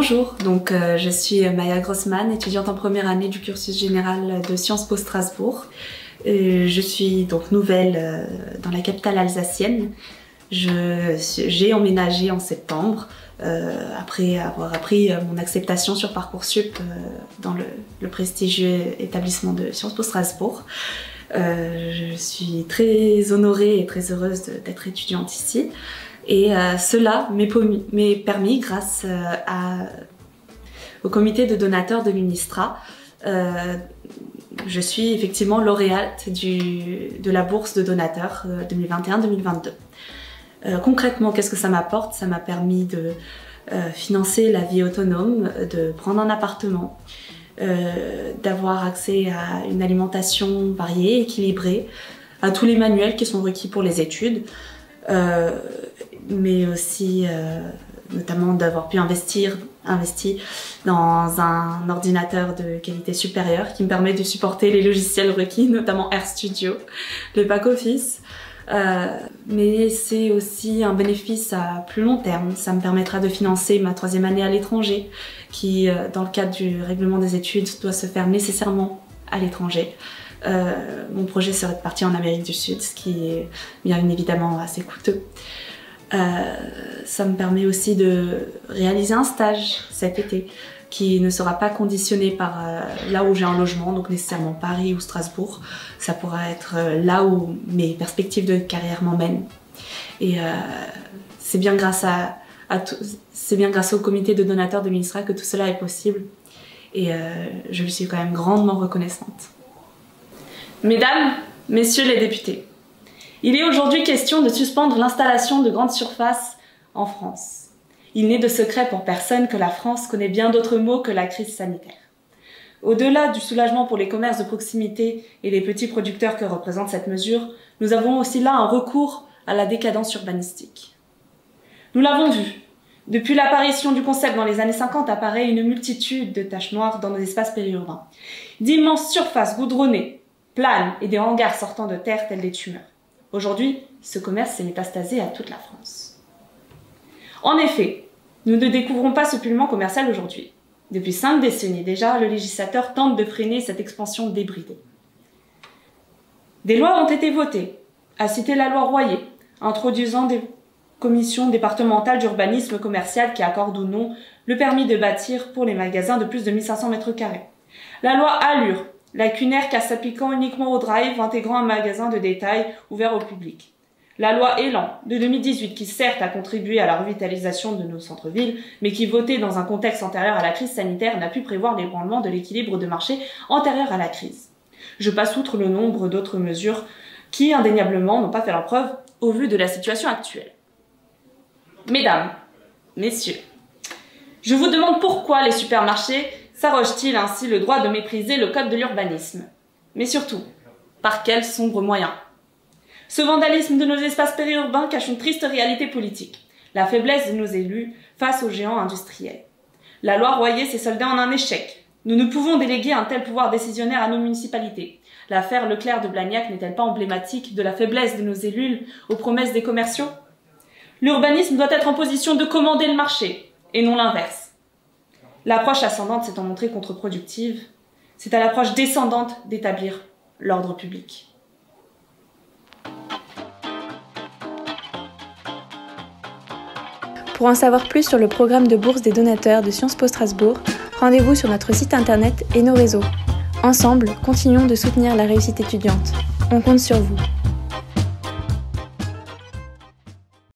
Bonjour, je suis Maya Grossman, étudiante en première année du cursus général de Sciences Po Strasbourg. Je suis donc nouvelle dans la capitale alsacienne. J'ai emménagé en septembre après avoir appris mon acceptation sur Parcoursup dans le prestigieux établissement de Sciences Po Strasbourg. Je suis très honorée et très heureuse d'être étudiante ici. Et cela m'est permis grâce au comité de donateurs de l'UNISTRA. Je suis effectivement lauréate de la bourse de donateurs 2021-2022. Concrètement, qu'est-ce que ça m'apporte? Ça m'a permis de financer la vie autonome, de prendre un appartement, d'avoir accès à une alimentation variée, équilibrée, à tous les manuels qui sont requis pour les études. Mais aussi notamment d'avoir pu investir dans un ordinateur de qualité supérieure qui me permet de supporter les logiciels requis, notamment RStudio, le back-office. Mais c'est aussi un bénéfice à plus long terme. Ça me permettra de financer ma 3e année à l'étranger, qui, dans le cadre du règlement des études, doit se faire nécessairement à l'étranger. Mon projet serait de partir en Amérique du Sud, ce qui est bien évidemment assez coûteux. Ça me permet aussi de réaliser un stage cet été qui ne sera pas conditionné par là où j'ai un logement, donc nécessairement Paris ou Strasbourg. Ça pourra être là où mes perspectives de carrière m'emmènent. Et c'est bien grâce au comité de donateurs de l'UNISTRA que tout cela est possible. Et je lui suis quand même grandement reconnaissante. Mesdames, Messieurs les députés, il est aujourd'hui question de suspendre l'installation de grandes surfaces en France. Il n'est de secret pour personne que la France connaît bien d'autres maux que la crise sanitaire. Au-delà du soulagement pour les commerces de proximité et les petits producteurs que représente cette mesure, nous avons aussi là un recours à la décadence urbanistique. Nous l'avons vu. Depuis l'apparition du concept dans les années 50 apparaît une multitude de taches noires dans nos espaces périurbains. D'immenses surfaces goudronnées, planes et des hangars sortant de terre tels des tumeurs. Aujourd'hui, ce commerce s'est métastasé à toute la France. En effet, nous ne découvrons pas ce pullulement commercial aujourd'hui. Depuis 5 décennies déjà, le législateur tente de freiner cette expansion débridée. Des lois ont été votées, à citer la loi Royer, introduisant des commissions départementales d'urbanisme commercial qui accordent ou non le permis de bâtir pour les magasins de plus de 1500 m². La loi Allure, lacunaire car s'appliquant uniquement au drive, intégrant un magasin de détail ouvert au public. La loi Élan de 2018 qui certes a contribué à la revitalisation de nos centres-villes, mais qui, votée dans un contexte antérieur à la crise sanitaire, n'a pu prévoir l'ébranlement de l'équilibre de marché antérieur à la crise. Je passe outre le nombre d'autres mesures qui, indéniablement, n'ont pas fait leur preuve au vu de la situation actuelle. Mesdames, Messieurs, je vous demande pourquoi les supermarchés s'arrogent-ils ainsi le droit de mépriser le code de l'urbanisme? Mais surtout, par quels sombres moyens? Ce vandalisme de nos espaces périurbains cache une triste réalité politique, la faiblesse de nos élus face aux géants industriels. La loi Royer s'est soldée en un échec. Nous ne pouvons déléguer un tel pouvoir décisionnaire à nos municipalités. L'affaire Leclerc de Blagnac n'est-elle pas emblématique de la faiblesse de nos élus aux promesses des commerciaux? L'urbanisme doit être en position de commander le marché, et non l'inverse. L'approche ascendante s'étant montrée contre-productive, c'est à l'approche descendante d'établir l'ordre public. Pour en savoir plus sur le programme de bourse des donateurs de Sciences Po Strasbourg, rendez-vous sur notre site internet et nos réseaux. Ensemble, continuons de soutenir la réussite étudiante. On compte sur vous.